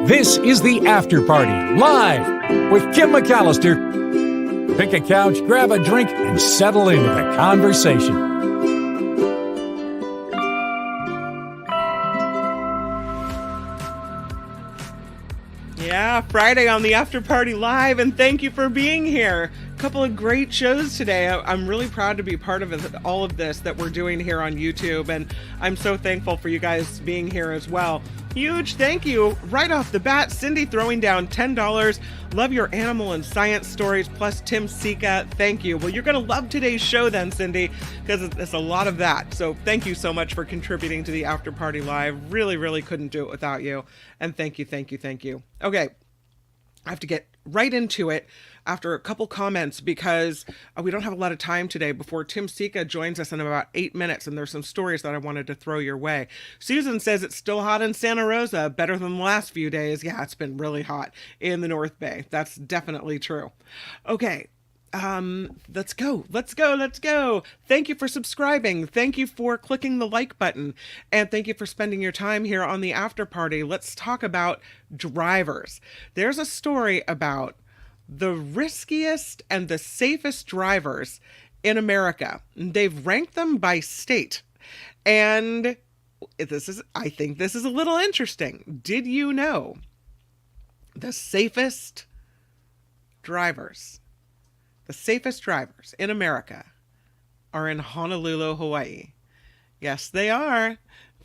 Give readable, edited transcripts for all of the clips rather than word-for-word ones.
This is the After Party, live with Kim McAllister. Pick a couch, grab a drink, and settle into the conversation. Yeah, Friday on the After Party Live, and thank you for being here. A couple of great shows today. I'm really proud to be part of all of this that we're doing here on YouTube, and I'm so thankful for you guys being here as well. Huge thank you right off the bat. Cindy throwing down $10. Love your animal and science stories, plus Tim Sika. Thank you. Well, you're going to love today's show then, Cindy, because it's a lot of that. So thank you so much for contributing to the After Party Live. Really couldn't do it without you. And thank you. Okay. I have to get right into it after a couple comments because we don't have a lot of time today before Tim Sika joins us in about 8 minutes, and there's some stories that I wanted to throw your way. Susan says it's still hot in Santa Rosa, better than the last few days. Yeah, it's been really hot in the North Bay. That's definitely true. Okay. Let's go. Thank you for subscribing. Thank you for clicking the like button. And thank you for spending your time here on the After Party. Let's talk about drivers. There's a story about the riskiest and the safest drivers in America. They've ranked them by state. And I think this is a little interesting. Did you know the safest drivers in America are in Honolulu, Hawaii? Yes, they are.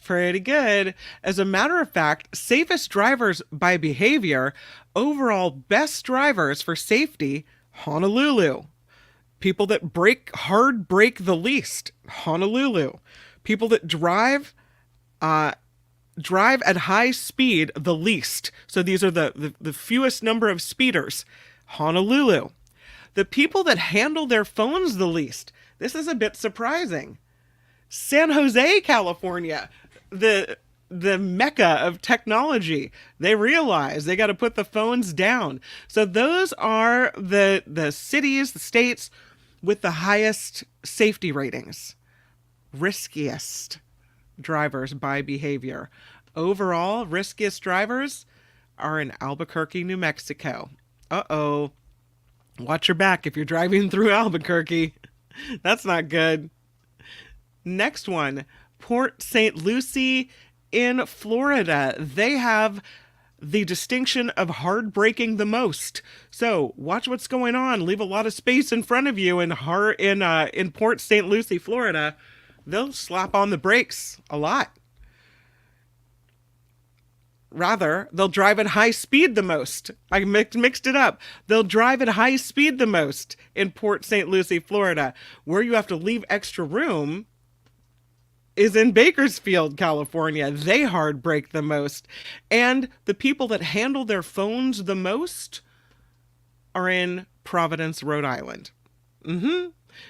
Pretty good. As a matter of fact, safest drivers by behavior, overall best drivers for safety, Honolulu. People that hard brake the least, Honolulu. People that drive at high speed the least. So these are the fewest number of speeders, Honolulu. The people that handle their phones the least. This is a bit surprising. San Jose, California, the mecca of technology. They realize they got to put the phones down. So those are the cities, the states with the highest safety ratings. Riskiest drivers by behavior. Overall, riskiest drivers are in Albuquerque, New Mexico. Uh-oh. Watch your back if you're driving through Albuquerque. That's not good. Next one, Port St. Lucie in Florida. They have the distinction of hard braking the most. So watch what's going on. Leave a lot of space in front of you in Port St. Lucie, Florida. They'll slap on the brakes a lot. Rather, they'll drive at high speed the most. I mixed it up. They'll drive at high speed the most in Port St. Lucie, Florida. Where you have to leave extra room is in Bakersfield, California. They hard brake the most. And the people that handle their phones the most are in Providence, Rhode Island.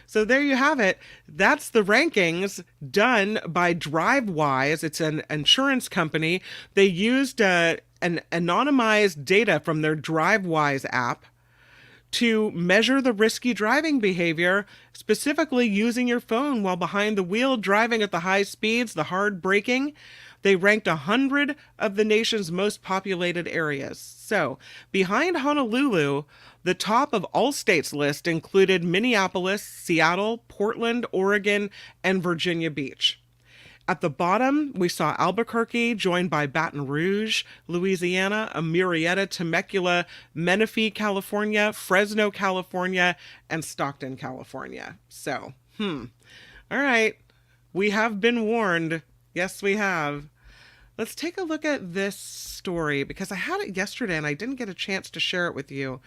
So there you have it. That's the rankings done by DriveWise. It's an insurance company. They used an anonymized data from their DriveWise app to measure the risky driving behavior, specifically using your phone while behind the wheel, driving at the high speeds, the hard braking. They ranked 100 of the nation's most populated areas. So, behind Honolulu, the top of all states list included Minneapolis, Seattle, Portland, Oregon, and Virginia Beach. At the bottom, we saw Albuquerque, joined by Baton Rouge, Louisiana, Murrieta, Temecula, Menifee, California, Fresno, California, and Stockton, California. So, all right. We have been warned. Yes, we have. Let's take a look at this story because I had it yesterday and I didn't get a chance to share it with you.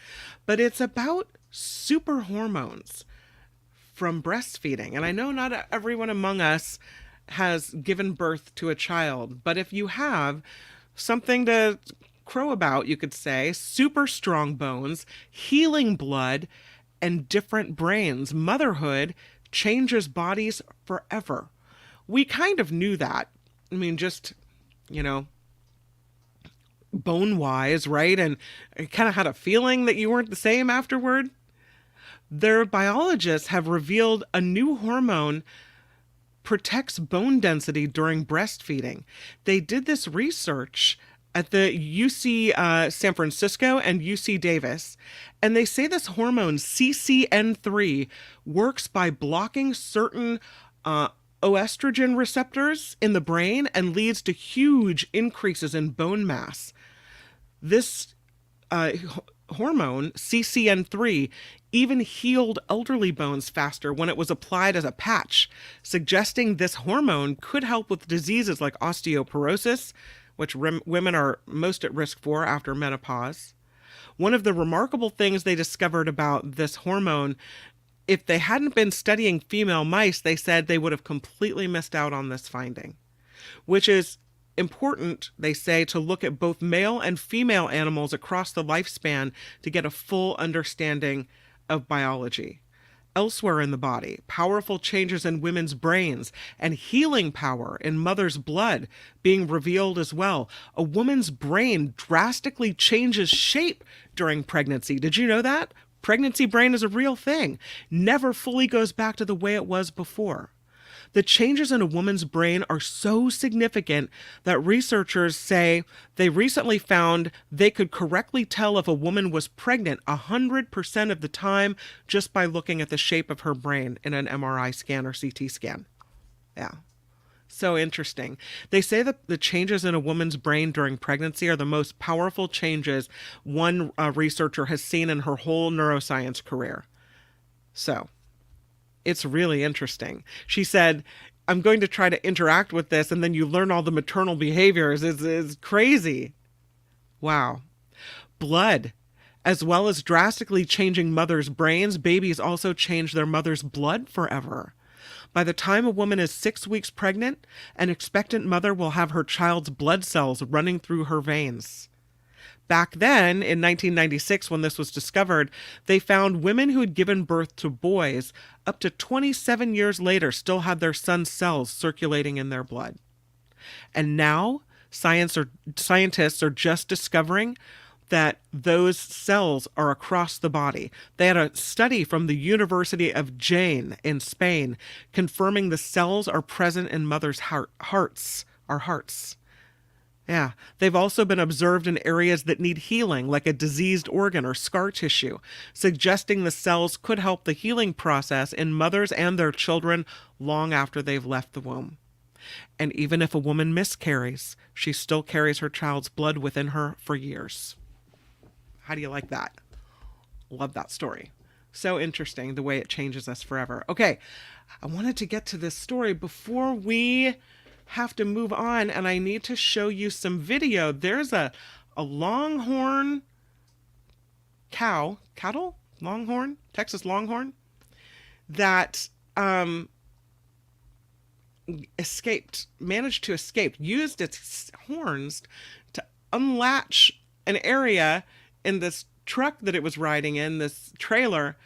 But it's about super hormones from breastfeeding. And I know not everyone among us has given birth to a child, but if you have, something to crow about, you could say: super strong bones, healing blood, and different brains. Motherhood changes bodies forever. We kind of knew that. I mean, just, bone-wise, right? And I kind of had a feeling that you weren't the same afterward. Their biologists have revealed a new hormone protects bone density during breastfeeding. They did this research at the UC San Francisco and UC Davis. And they say this hormone CCN3 works by blocking certain oestrogen receptors in the brain and leads to huge increases in bone mass. This hormone, CCN3, even healed elderly bones faster when it was applied as a patch, suggesting this hormone could help with diseases like osteoporosis, which women are most at risk for after menopause. One of the remarkable things they discovered about this hormone, if they hadn't been studying female mice, they said they would have completely missed out on this finding, which is important, they say, to look at both male and female animals across the lifespan to get a full understanding of biology. Elsewhere in the body, powerful changes in women's brains and healing power in mother's blood being revealed as well. A woman's brain drastically changes shape during pregnancy. Did you know that? Pregnancy brain is a real thing. Never fully goes back to the way it was before. The changes in a woman's brain are so significant that researchers say they recently found they could correctly tell if a woman was pregnant 100% of the time just by looking at the shape of her brain in an MRI scan or CT scan. Yeah. So interesting. They say that the changes in a woman's brain during pregnancy are the most powerful changes one researcher has seen in her whole neuroscience career. So it's really interesting. She said, I'm going to try to interact with this, and then you learn all the maternal behaviors. It's crazy. Wow. Blood. As well as drastically changing mothers' brains, babies also change their mother's blood forever. By the time a woman is 6 weeks pregnant, an expectant mother will have her child's blood cells running through her veins. Back then, in 1996, when this was discovered, they found women who had given birth to boys up to 27 years later still had their son's cells circulating in their blood. And now, scientists are just discovering that those cells are across the body. They had a study from the University of Jaén in Spain confirming the cells are present in mothers' hearts. Yeah, they've also been observed in areas that need healing, like a diseased organ or scar tissue, suggesting the cells could help the healing process in mothers and their children long after they've left the womb. And even if a woman miscarries, she still carries her child's blood within her for years. How do you like that? Love that story. So interesting, the way it changes us forever. Okay, I wanted to get to this story before we have to move on, and I need to show you some video. There's a Longhorn cattle, Longhorn, Texas Longhorn, that managed to escape, used its horns to unlatch an area in this truck that it was riding in, this trailer,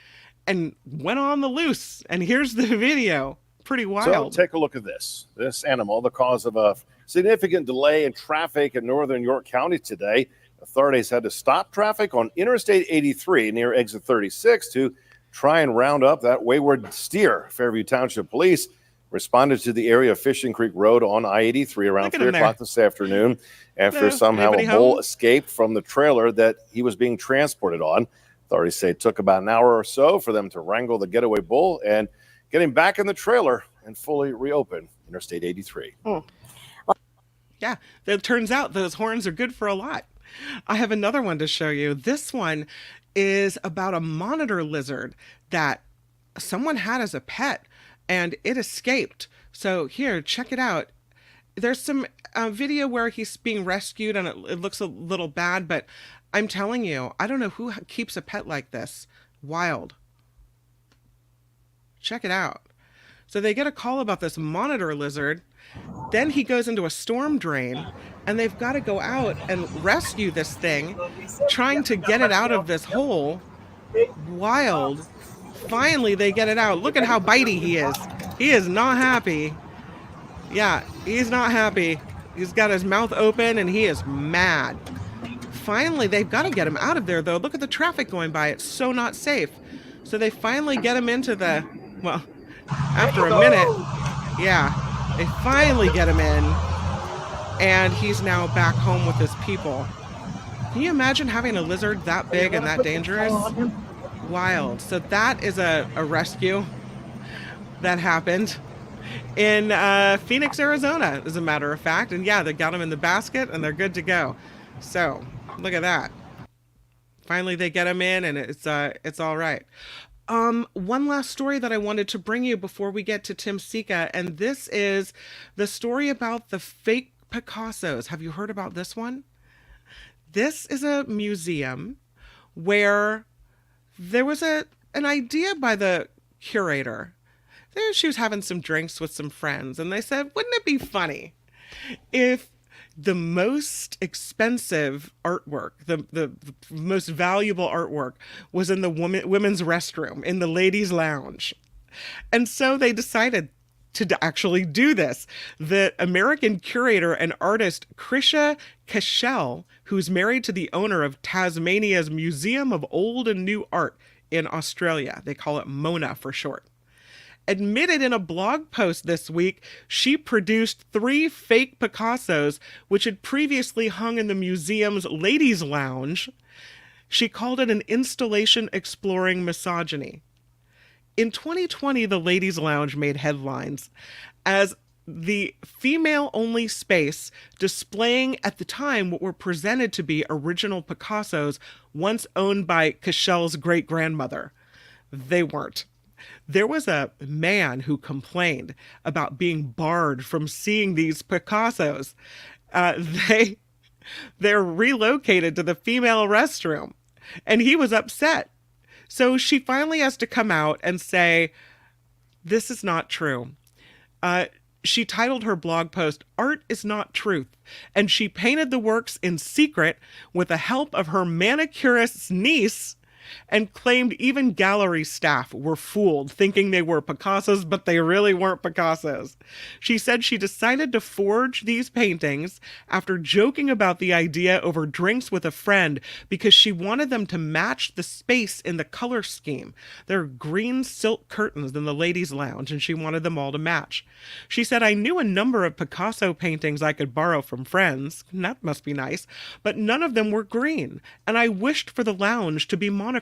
and went on the loose. And here's the video. Pretty wild. So take a look at this. This animal, the cause of a significant delay in traffic in northern York County today. Authorities had to stop traffic on Interstate 83 near exit 36 to try and round up that wayward steer. Fairview Township Police responded to the area of Fishing Creek Road on I-83 around 3 o'clock this afternoon after somehow a bull escaped from the trailer that he was being transported on. Authorities say it took about an hour or so for them to wrangle the getaway bull and get him back in the trailer and fully reopen Interstate 83. Yeah, it turns out those horns are good for a lot. I have another one to show you. This one is about a monitor lizard that someone had as a pet, and it escaped. So here, check it out. There's some video where he's being rescued, and it looks a little bad, but I'm telling you, I don't know who keeps a pet like this. Wild. Check it out. So they get a call about this monitor lizard. Then he goes into a storm drain, and they've got to go out and rescue this thing, trying to get it out of this hole. Wild. Finally, they get it out. Look at how bitey he is. He is not happy. Yeah, he's not happy. He's got his mouth open, and he is mad. Finally, they've got to get him out of there, though. Look at the traffic going by. It's so not safe. So they finally get him into the, well, after a minute, yeah, they finally get him in. and he's now back home with his people. Can you imagine having a lizard that big and that dangerous? Wild. So that is a rescue that happened in Phoenix, Arizona, as a matter of fact. And yeah, they got him in the basket and they're good to go. So look at that. Finally, they get him in and it's all right. One last story that I wanted to bring you before we get to Tim Sika, and this is the story about the fake Picassos. Have you heard about this one? This is a museum where there was an idea by the curator. She was having some drinks with some friends, and they said, wouldn't it be funny if the most expensive artwork, the most valuable artwork, was in the women's restroom, in the ladies' lounge? And so they decided to actually do this. The American curator and artist Krisha Cashel, who's married to the owner of Tasmania's Museum of Old and New Art in Australia, they call it MONA for short, admitted in a blog post this week she produced 3 fake Picassos which had previously hung in the museum's ladies' lounge. She called it an installation exploring misogyny. In 2020, the Ladies' Lounge made headlines as the female-only space displaying at the time what were presented to be original Picassos once owned by Cashel's great-grandmother. They weren't. There was a man who complained about being barred from seeing these Picassos. They're relocated to the female restroom, and he was upset. So she finally has to come out and say, this is not true. She titled her blog post, "Art is Not Truth," and she painted the works in secret with the help of her manicurist's niece, and claimed even gallery staff were fooled, thinking they were Picassos, but they really weren't Picassos. She said she decided to forge these paintings after joking about the idea over drinks with a friend because she wanted them to match the space in the color scheme. There are green silk curtains in the ladies' lounge, and she wanted them all to match. She said, I knew a number of Picasso paintings I could borrow from friends. That must be nice. But none of them were green, and I wished for the lounge to be monochrome.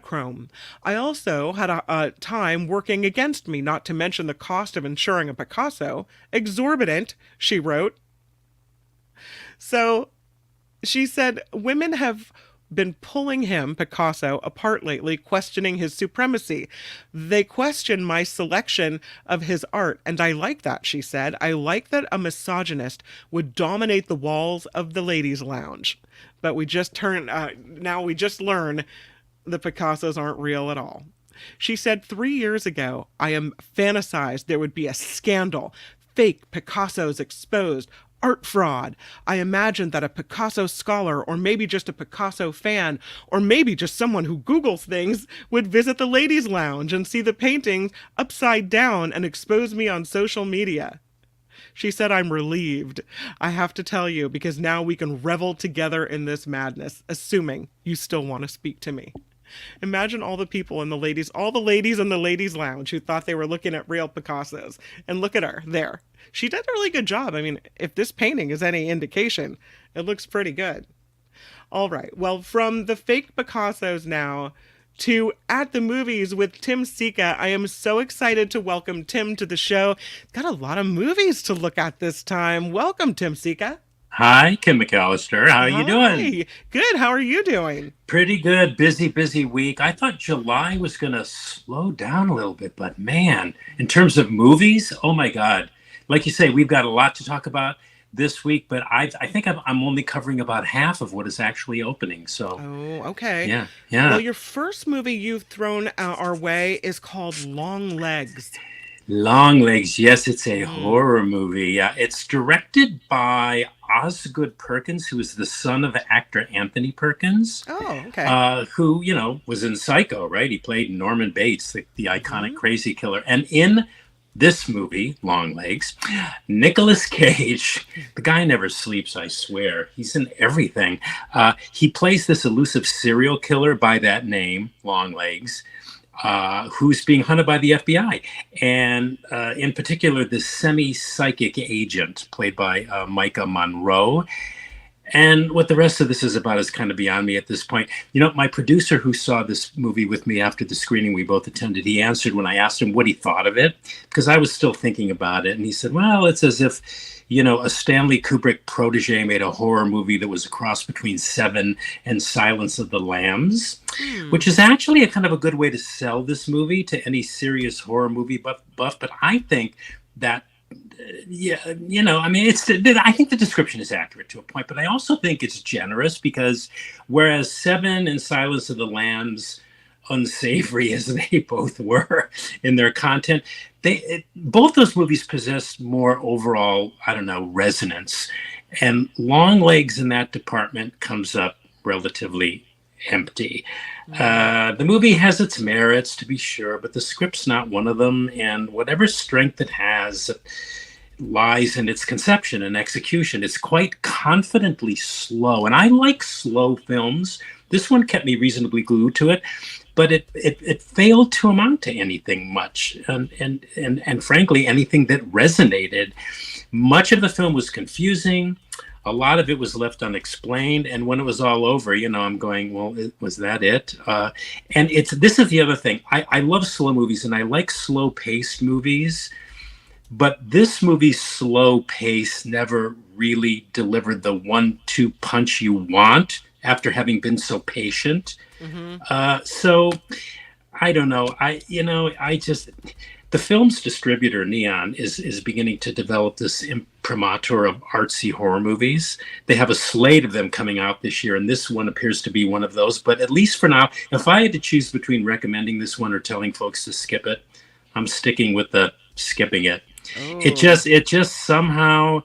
I also had a time working against me, not to mention the cost of insuring a Picasso. Exorbitant, she wrote. So she said, women have been pulling him, Picasso, apart lately, questioning his supremacy. They question my selection of his art, and I like that, she said. I like that a misogynist would dominate the walls of the ladies' lounge. But we just now we just learn the Picassos aren't real at all. She said, 3 years ago, I fantasized there would be a scandal, fake Picassos exposed, art fraud. I imagined that a Picasso scholar, or maybe just a Picasso fan, or maybe just someone who Googles things, would visit the ladies' lounge and see the paintings upside down and expose me on social media. She said, I'm relieved, I have to tell you, because now we can revel together in this madness, assuming you still want to speak to me. Imagine all the people in the ladies in the ladies' lounge who thought they were looking at real Picassos. And look at her there. She did a really good job. I mean, if this painting is any indication, it looks pretty good. All right. Well, from the fake Picassos now to At the Movies with Tim Sika, I am so excited to welcome Tim to the show. Got a lot of movies to look at this time. Welcome, Tim Sika. Hi, Kim McAllister. How are you doing? Good. How are you doing? Pretty good. Busy week. I thought July was going to slow down a little bit, but man, in terms of movies, oh my God. Like you say, we've got a lot to talk about this week, but I think I'm only covering about half of what is actually opening. So. Oh, okay. Yeah. Well, your first movie you've thrown our way is called Long Legs. Long Legs, yes, it's a horror movie. Yeah, it's directed by Osgood Perkins, who is the son of actor Anthony Perkins. Oh, okay. Who, was in Psycho, right? He played Norman Bates, the iconic crazy killer. And in this movie, Long Legs, Nicolas Cage, the guy never sleeps, I swear. He's in everything. He plays this elusive serial killer by that name, Long Legs. who's being hunted by the FBI, and in particular, this semi-psychic agent played by Micah Monroe. And what the rest of this is about is kind of beyond me at this point. You know, my producer who saw this movie with me after the screening we both attended, he answered when I asked him what he thought of it, because I was still thinking about it. And he said, well, it's as if, you know, a Stanley Kubrick protege made a horror movie that was a cross between Seven and Silence of the Lambs, which is actually a kind of a good way to sell this movie to any serious horror movie buff. But I think that, yeah, you know, I mean, I think the description is accurate to a point, but I also think it's generous, because whereas Seven and Silence of the Lambs, unsavory as they both were in their content, both those movies possess more overall, I don't know, resonance. And Longlegs in that department comes up relatively empty. The movie has its merits, to be sure, but the script's not one of them. And whatever strength it has lies in its conception and execution. It's quite confidently slow. And I like slow films. This one kept me reasonably glued to it, but it failed to amount to anything much. And frankly, anything that resonated. Much of the film was confusing. A lot of it was left unexplained. And when it was all over, you know, I'm going, well, was that it? And this is the other thing. I love slow movies, and I like slow paced movies. But this movie's slow pace never really delivered the 1-2 punch you want after having been so patient. So I don't know. The film's distributor, Neon, is beginning to develop this imprimatur of artsy horror movies. They have a slate of them coming out this year, and this one appears to be one of those. But at least for now, if I had to choose between recommending this one or telling folks to skip it, I'm sticking with the skipping it. Oh. It just somehow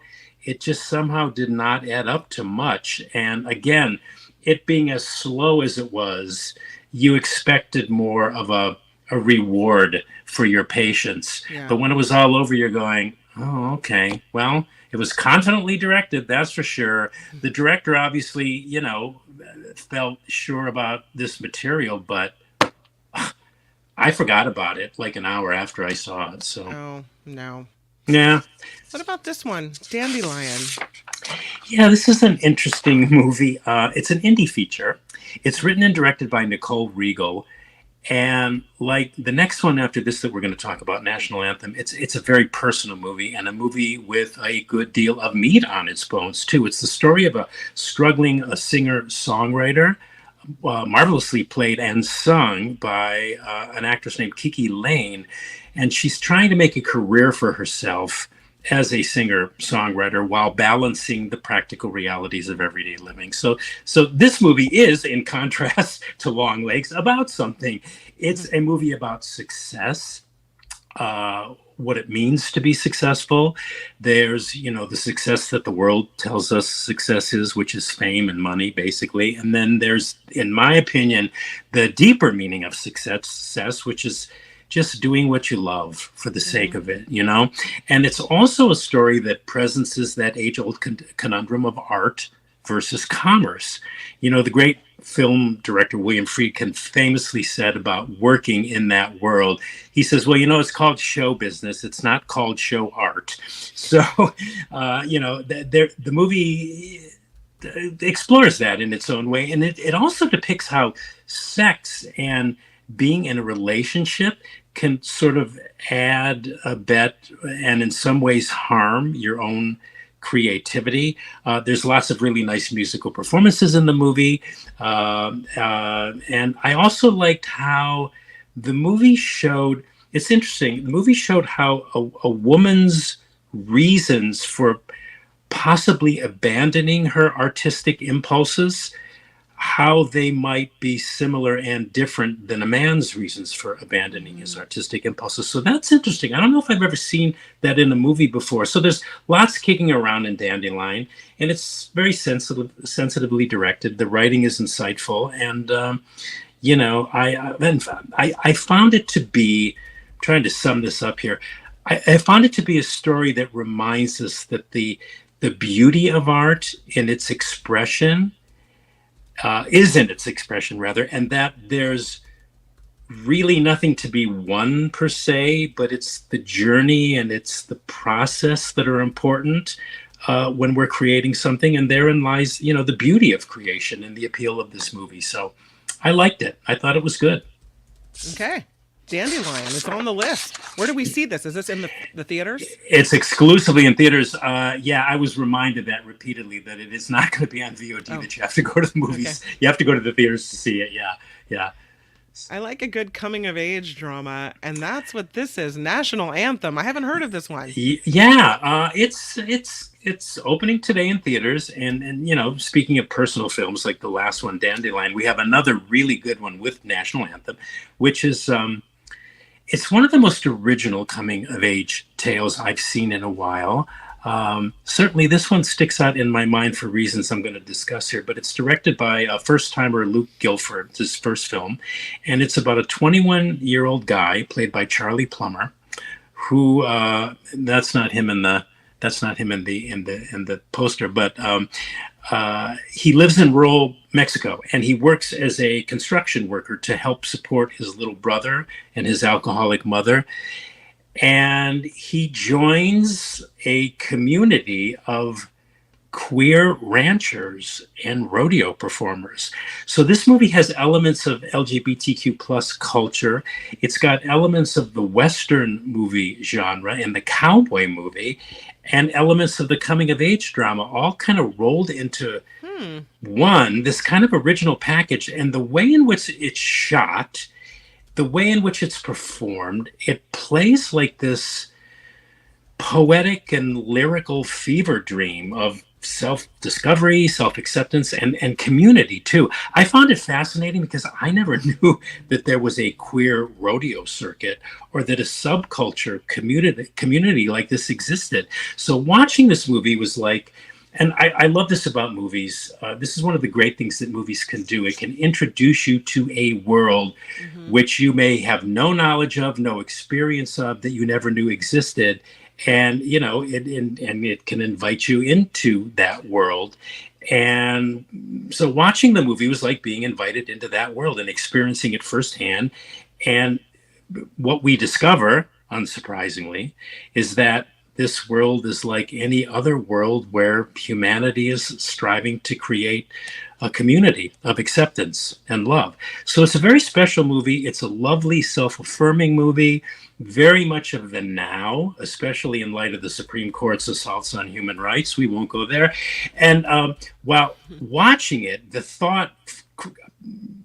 did not add up to much. And again, it being as slow as it was, you expected more of a reward for your patience. Yeah. But when it was all over, you're going, oh, okay, well, it was confidently directed, that's for sure. The director obviously, you know, felt sure about this material, but I forgot about it like an hour after I saw it. So. Oh, no. Yeah. What about this one, Dandelion? Yeah, this is an interesting movie. It's an indie feature. It's written and directed by Nicole Riegel. And like the next one after this that we're going to talk about, National Anthem, it's a very personal movie, and a movie with a good deal of meat on its bones, too. It's the story of a struggling singer-songwriter, marvelously played and sung by an actress named Kiki Lane. And she's trying to make a career for herself as a singer-songwriter while balancing the practical realities of everyday living. So this movie is, in contrast to Longlegs, about something. It's a movie about success, what it means to be successful. There's, you know, the success that the world tells us success is, which is fame and money, basically. And then there's, in my opinion, the deeper meaning of success, which is just doing what you love for the sake of it, you know? And it's also a story that presences that age-old conundrum of art versus commerce. You know, the great film director William Friedkin famously said about working in that world, he says, well, you know, it's called show business. It's not called show art. So, you know, the movie explores that in its own way. And it also depicts how sex and being in a relationship can sort of add, abet, and in some ways harm your own creativity. There's lots of really nice musical performances in the movie. And I also liked how the movie showed, it's interesting, the movie showed how a woman's reasons for possibly abandoning her artistic impulses, how they might be similar and different than a man's reasons for abandoning his artistic impulses. So that's interesting. I don't know if I've ever seen that in a movie before. So there's lots kicking around in Dandelion, and it's very sensitively directed. The writing is insightful, and you know, I found it to be, I'm trying to sum this up here, I found it to be a story that reminds us that the beauty of art in its expression is in its expression, rather, and that there's really nothing to be won per se, but it's the journey and it's the process that are important when we're creating something. And therein lies, the beauty of creation and the appeal of this movie. So I liked it. I thought it was good. Okay. Dandelion is on the list. Where do we see this? Is this in the theaters? It's exclusively in theaters. I was reminded that repeatedly that it is not going to be on VOD, that you have to go to the movies. Okay. You have to go to the theaters to see it. Yeah. I like a good coming of age drama, and that's what this is. National Anthem. I haven't heard of this one. Yeah, it's opening today in theaters, and speaking of personal films like the last one, Dandelion, we have another really good one with National Anthem, which is it's one of the most original coming of age tales I've seen in a while. Certainly this one sticks out in my mind for reasons I'm going to discuss here, but it's directed by a first-timer Luke Gilford, his first film, and it's about a 21-year-old guy played by Charlie Plummer, who that's not him in the poster, but he lives in rural Mexico, and he works as a construction worker to help support his little brother and his alcoholic mother. And he joins a community of queer ranchers and rodeo performers. So this movie has elements of LGBTQ plus culture. It's got elements of the Western movie genre and the cowboy movie, and elements of the coming of age drama, all kind of rolled into this kind of original package. And the way in which it's shot, the way in which it's performed, it plays like this poetic and lyrical fever dream of self-discovery, self-acceptance, and community too. I found it fascinating because I never knew that there was a queer rodeo circuit or that a subculture community like this existed. So watching this movie was like, and I love this about movies. This is one of the great things that movies can do. It can introduce you to a world which you may have no knowledge of, no experience of, that you never knew existed. And, it can invite you into that world. And so watching the movie was like being invited into that world and experiencing it firsthand. And what we discover, unsurprisingly, is that this world is like any other world where humanity is striving to create a community of acceptance and love. So it's a very special movie. It's a lovely, self-affirming movie, very much of the now, especially in light of the Supreme Court's assaults on human rights. We won't go there. And while watching it, the thought,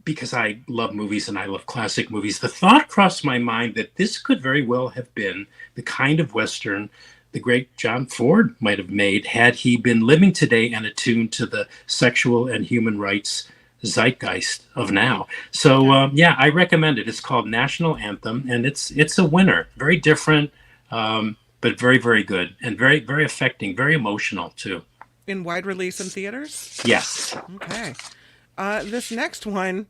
because I love movies and I love classic movies, the thought crossed my mind that this could very well have been the kind of Western the great John Ford might have made had he been living today and attuned to the sexual and human rights zeitgeist of now. So I recommend it. It's called National Anthem, and it's a winner. Very different, but very, very good, and very, very affecting, very emotional too. In wide release in theaters? Yes. Okay. This next one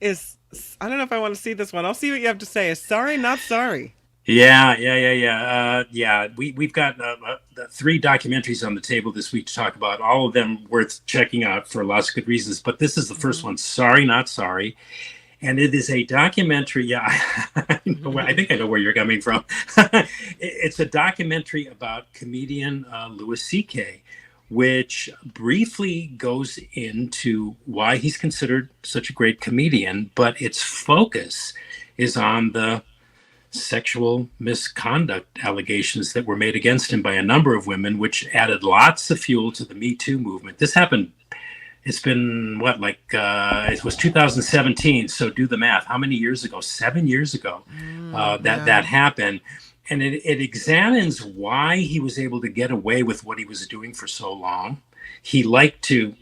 is, I don't know if I want to see this one. I'll see what you have to say. Is Sorry Not Sorry. Yeah. We've got 3 documentaries on the table this week to talk about, all of them worth checking out for lots of good reasons. But this is the first one, Sorry Not Sorry. And it is a documentary. I think I know where you're coming from. It's a documentary about comedian Louis C.K., which briefly goes into why he's considered such a great comedian, but its focus is on the sexual misconduct allegations that were made against him by a number of women, which added lots of fuel to the Me Too movement. This happened, it's been it was 2017. So do the math. How many years ago? 7 years ago that happened. And it examines why he was able to get away with what he was doing for so long. He liked to,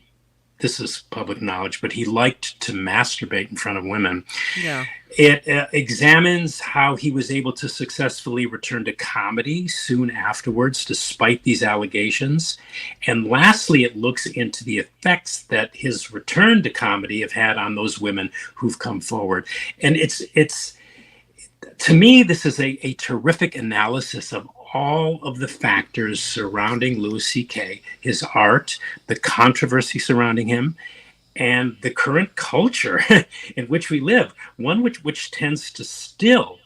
this is public knowledge, but he liked to masturbate in front of women. Yeah. It examines how he was able to successfully return to comedy soon afterwards, despite these allegations. And lastly, it looks into the effects that his return to comedy have had on those women who've come forward. And it's to me, this is a terrific analysis of all of the factors surrounding Louis C.K., his art, the controversy surrounding him, and the current culture in which we live, one which tends to still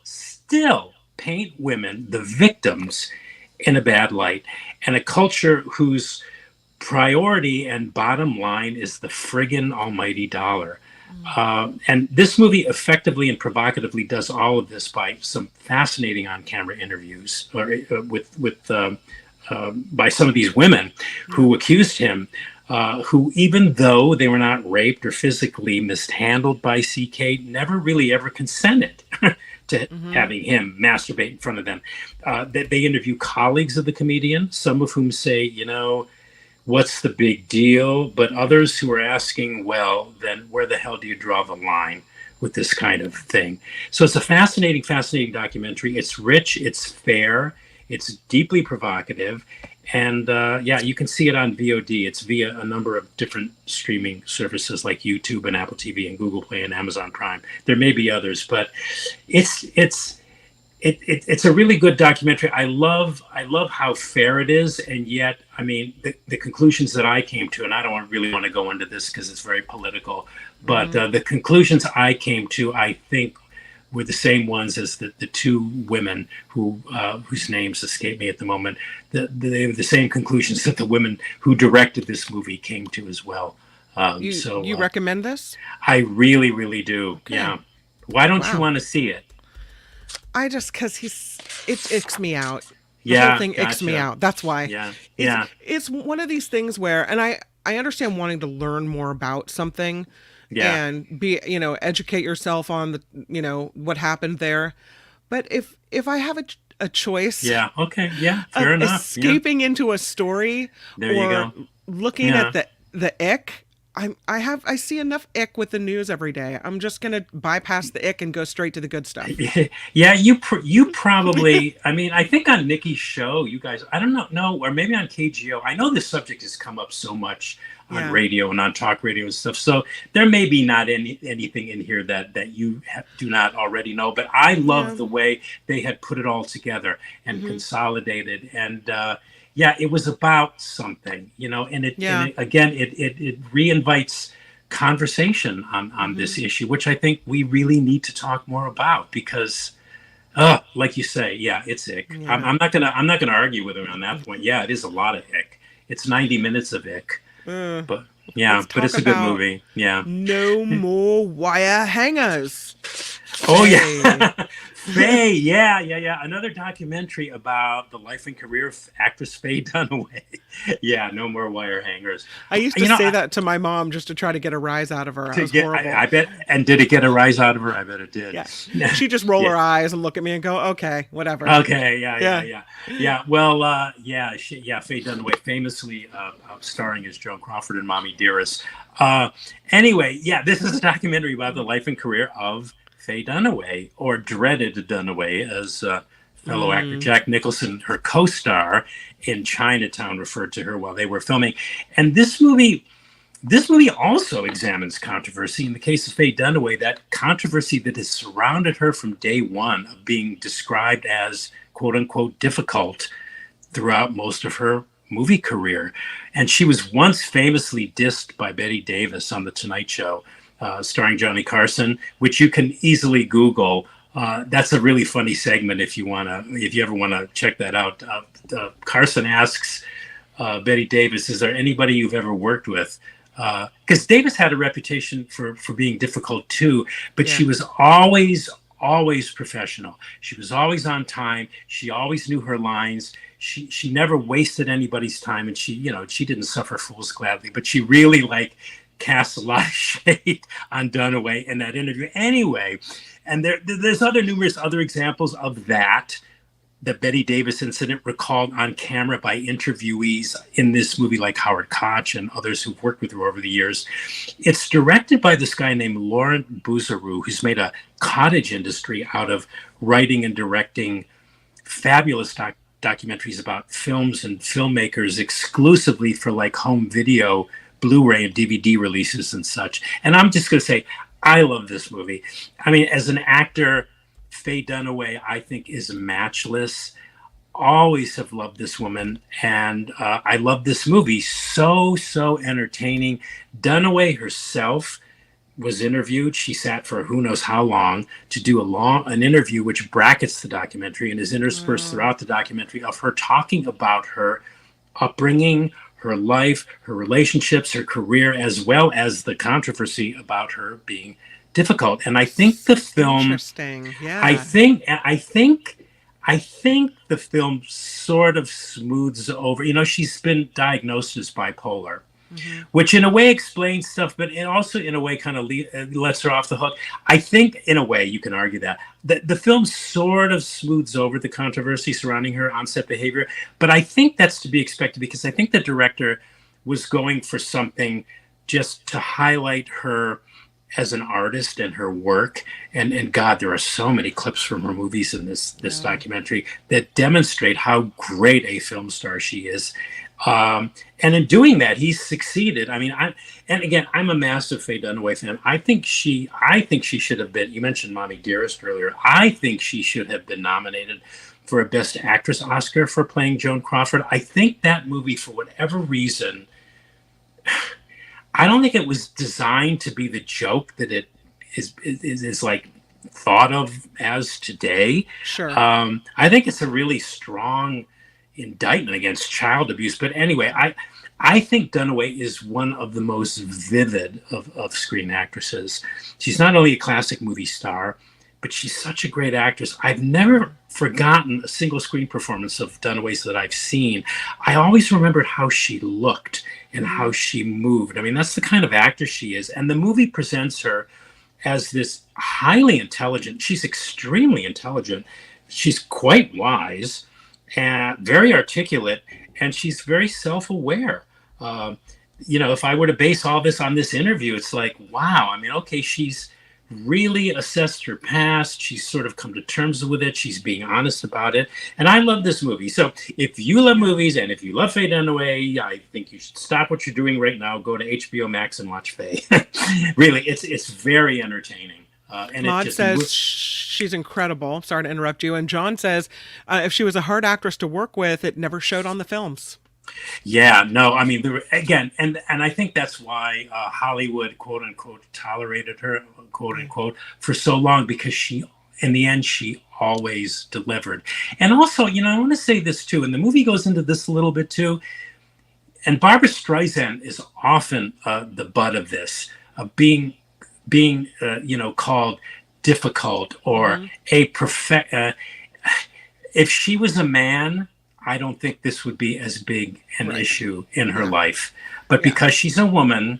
paint women, the victims, in a bad light, and a culture whose priority and bottom line is the friggin' almighty dollar. And this movie effectively and provocatively does all of this by some fascinating on-camera interviews by some of these women who accused him, who, even though they were not raped or physically mishandled by CK, never really ever consented to having him masturbate in front of them. They interview colleagues of the comedian, some of whom say, what's the big deal? But others who are asking, well, then where the hell do you draw the line with this kind of thing? So it's a fascinating documentary. It's rich, it's fair, it's deeply provocative. And you can see it on VOD. It's via a number of different streaming services like YouTube and Apple TV and Google Play and Amazon Prime. There may be others, but it's a really good documentary. I love how fair it is, and yet, I mean, the conclusions that I came to, and I don't really want to go into this because it's very political, but the conclusions I came to, I think, were the same ones as the two women whose names escape me at the moment. They were the same conclusions that the women who directed this movie came to as well. You recommend this? I really, really do. Okay. Yeah. Why don't you want to see it? Because it icks me out. The whole thing icks me out. That's why. Yeah. It's one of these things where, and I understand wanting to learn more about something. Yeah. And be, educate yourself on the, what happened there. But if I have a choice, fair enough. Escaping into a story, there you go. Looking at the ick, I see enough ick with the news every day. I'm just gonna bypass the ick and go straight to the good stuff. Yeah, you probably. I mean, I think on Nikki's show, you guys, I don't know, or maybe on KGO. I know this subject has come up so much on radio and on talk radio and stuff. So there may be not anything in here that you do not already know. But I love the way they had put it all together and consolidated. And it was about something, and it reinvites conversation on this issue, which I think we really need to talk more about because, like you say, it's ick. Yeah. I'm not gonna argue with her on that point. Yeah, it is a lot of ick. It's 90 minutes of ick. But it's a good movie. Yeah. No more wire hangers. Oh yeah. Faye, yeah. Another documentary about the life and career of actress Faye Dunaway. Yeah, no more wire hangers. I used to say that to my mom just to try to get a rise out of her. I bet. And did it get a rise out of her? I bet it did. Yeah. She'd just roll her eyes and look at me and go, "Okay, whatever." Okay, yeah. Well, Faye Dunaway, famously starring as Joan Crawford in Mommy Dearest. Anyway, this is a documentary about the life and career of Faye Dunaway, or dreaded Dunaway, as fellow actor Jack Nicholson, her co-star in Chinatown, referred to her while they were filming. And this movie also examines controversy. In the case of Faye Dunaway, that controversy that has surrounded her from day one of being described as "quote unquote" difficult throughout most of her movie career. And she was once famously dissed by Bette Davis on The Tonight Show, starring Johnny Carson, which you can easily Google. That's a really funny segment if you ever want to check that out. Carson asks Bette Davis, "Is there anybody you've ever worked with?" Because Davis had a reputation for being difficult too, but she was always professional. She was always on time. She always knew her lines. She never wasted anybody's time, and she didn't suffer fools gladly. But she really cast a lot of shade on Dunaway in that interview anyway. And there's numerous other examples of that Bette Davis incident recalled on camera by interviewees in this movie like Howard Koch and others who've worked with her over the years. It's directed by this guy named Laurent Bouzereau, who's made a cottage industry out of writing and directing fabulous documentaries about films and filmmakers exclusively for home video, Blu-ray and DVD releases and such. And I'm just going to say, I love this movie. I mean, as an actor, Faye Dunaway, I think, is matchless. always have loved this woman, and I love this movie. So entertaining. Dunaway herself was interviewed. She sat for who knows how long to do an interview which brackets the documentary and is interspersed throughout the documentary of her talking about her upbringing, her life, her relationships, her career, as well as the controversy about her being difficult. And I think the film, interesting. Yeah. I think the film sort of smooths over. She's been diagnosed as bipolar, which in a way explains stuff, but it also in a way kind of lets her off the hook. I think in a way you can argue that the film sort of smooths over the controversy surrounding her on-set behavior, but I think that's to be expected because I think the director was going for something just to highlight her as an artist and her work. And God, there are so many clips from her movies in this documentary that demonstrate how great a film star she is. And in doing that, he's succeeded. I mean, I'm a massive Faye Dunaway fan. I think she should have been, you mentioned Mommy Dearest earlier. I think she should have been nominated for a Best Actress Oscar for playing Joan Crawford. I think that movie, for whatever reason, I don't think it was designed to be the joke that it is like thought of as today. Sure. I think it's a really strong indictment against child abuse. But anyway, I think Dunaway is one of the most vivid of screen actresses. She's not only a classic movie star, but she's such a great actress. I've never forgotten a single screen performance of Dunaway's that I've seen. I always remembered how she looked and how she moved. I mean, that's the kind of actor she is. And the movie presents her as this highly intelligent. She's extremely intelligent. She's quite wise and very articulate, and she's very self-aware. If I were to base all this on this interview, it's like, wow. I mean, okay, she's really assessed her past. She's sort of come to terms with it. She's being honest about it. And I love this movie. So if you love movies and if you love Faye Dunaway, I think you should stop what you're doing right now, go to HBO Max and watch Faye. Really, it's very entertaining. And Maud says she's incredible. Sorry to interrupt you. And John says if she was a hard actress to work with, it never showed on the films. Yeah, no, I mean, again, and I think that's why Hollywood, quote unquote, tolerated her, quote unquote, for so long, because in the end, she always delivered. And also, I want to say this too, and the movie goes into this a little bit too, and Barbra Streisand is often the butt of this, being called difficult or if she was a man, I don't think this would be as big an issue in her life. But because she's a woman,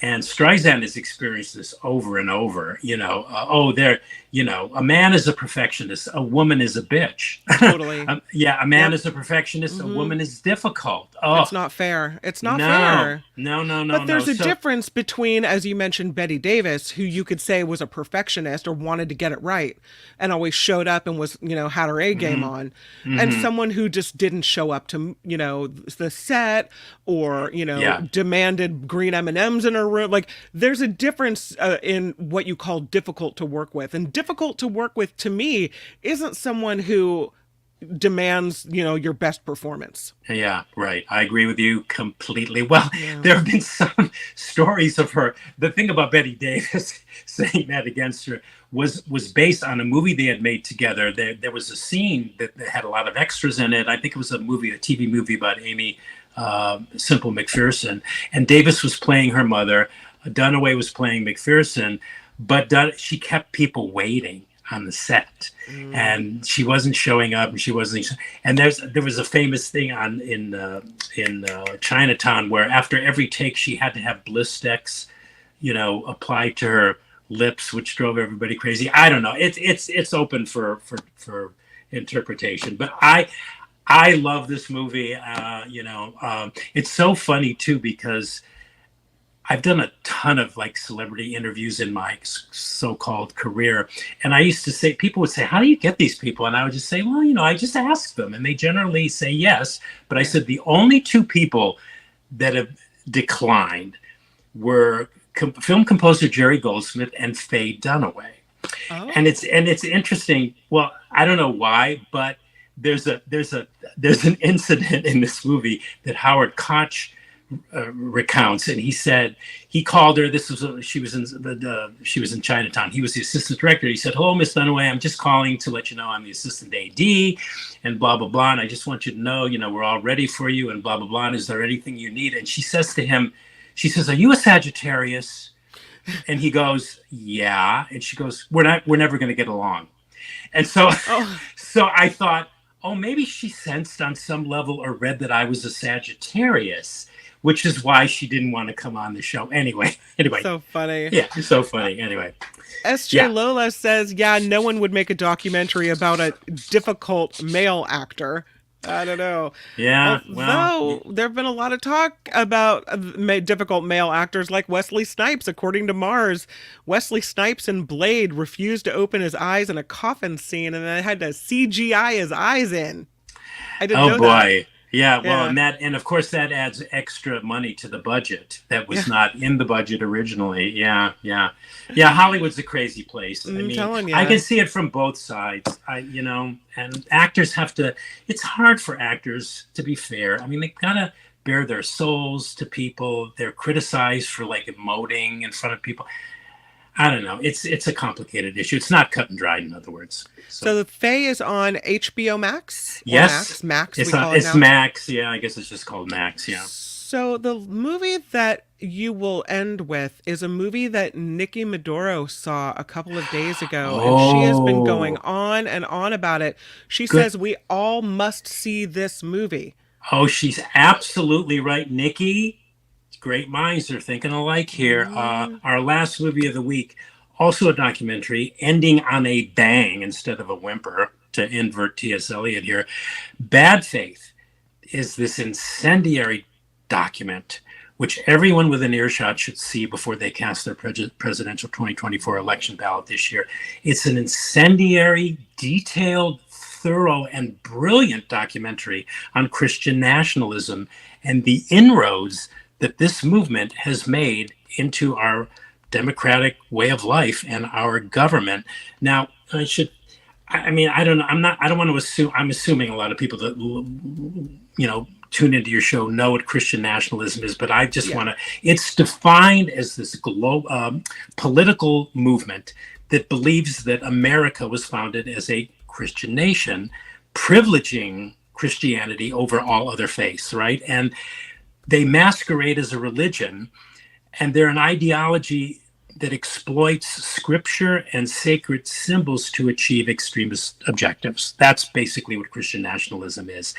and Streisand has experienced this over and over, a man is a perfectionist, a woman is a bitch. Totally. A man is a perfectionist, a woman is difficult. Oh, it's not fair. It's not fair. No. But there's a difference between, as you mentioned, Betty Davis, who you could say was a perfectionist or wanted to get it right and always showed up and was, had her A game on, and someone who just didn't show up to, the set or, demanded green M&Ms in her room. Like, there's a difference in what you call difficult to work with. And difficult to work with, to me, isn't someone who demands, your best performance. Yeah, right. I agree with you completely. Well, there have been some stories of her. The thing about Betty Davis saying that against her was based on a movie they had made together. There was a scene that had a lot of extras in it. I think it was a TV movie about Amy Simple McPherson. And Davis was playing her mother. Dunaway was playing McPherson. But she kept people waiting on the set, and she wasn't showing up, and there was a famous thing in Chinatown where after every take she had to have Blistex, applied to her lips, which drove everybody crazy. I don't know. It's open for interpretation, but I love this movie. It's so funny too because I've done a ton of celebrity interviews in my so-called career. And I used to say, people would say, how do you get these people? And I would just say, well, I just ask them. And they generally say yes. But I said, the only two people that have declined were film composer Jerry Goldsmith and Faye Dunaway. Oh. And it's interesting. Well, I don't know why, but there's an incident in this movie that Howard Koch recounts, and he said he called her. She was in Chinatown. He was the assistant director. He said, "Hello, Miss Dunaway. I'm just calling to let you know I'm the assistant AD, and blah blah blah. And I just want you to know, we're all ready for you, and blah blah blah. And is there anything you need?" And she says to him, she says, "Are you a Sagittarius?" And he goes, "Yeah." And she goes, We're never going to get along." And so, so I thought, oh, maybe she sensed on some level or read that I was a Sagittarius, which is why she didn't want to come on the show. Anyway. So funny. Yeah, so funny. Anyway. SJ Lola says, no one would make a documentary about a difficult male actor. I don't know. Yeah. Although there have been a lot of talk about difficult male actors like Wesley Snipes. According to Mars, Wesley Snipes in Blade refused to open his eyes in a coffin scene, and they had to CGI his eyes in. I didn't know that. Oh boy. Yeah, well, and of course that adds extra money to the budget that was not in the budget originally. Yeah. Hollywood's a crazy place. I mean, telling you. I can see it from both sides. And actors have to. It's hard for actors, to be fair. I mean, they gotta bare their souls to people. They're criticized for emoting in front of people. I don't know. It's a complicated issue. It's not cut and dried, in other words. So the Fae is on HBO Max? Yes. Max. It's Max. Yeah, I guess it's just called Max. Yeah. So the movie that you will end with is a movie that Nikki Maduro saw a couple of days ago. And she has been going on and on about it. She says we all must see this movie. Oh, she's absolutely right, Nikki. Great minds are thinking alike here. Our last movie of the week, also a documentary, ending on a bang instead of a whimper, to invert T.S. Eliot here. Bad Faith is this incendiary document which everyone with an earshot should see before they cast their presidential 2024 election ballot this year. It's an incendiary, detailed, thorough, and brilliant documentary on Christian nationalism and the inroads that this movement has made into our democratic way of life and our government. Now, I don't know. I don't want to assume. I'm assuming a lot of people that tune into your show know what Christian nationalism is, but I just want to. It's defined as this political movement that believes that America was founded as a Christian nation, privileging Christianity over all other faiths, right? And they masquerade as a religion, and they're an ideology that exploits scripture and sacred symbols to achieve extremist objectives. That's basically what Christian nationalism is.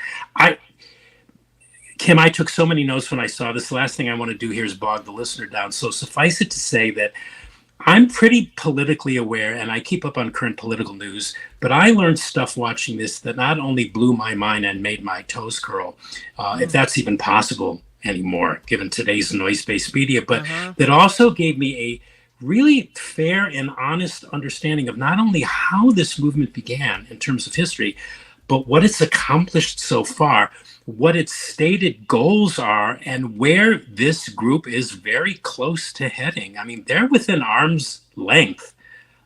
Kim, I took so many notes when I saw this. The last thing I want to do here is bog the listener down. So suffice it to say that I'm pretty politically aware, and I keep up on current political news, but I learned stuff watching this that not only blew my mind and made my toes curl, if that's even possible anymore, given today's noise-based media, but that also gave me a really fair and honest understanding of not only how this movement began in terms of history, but what it's accomplished so far, what its stated goals are, and where this group is very close to heading. I mean, they're within arm's length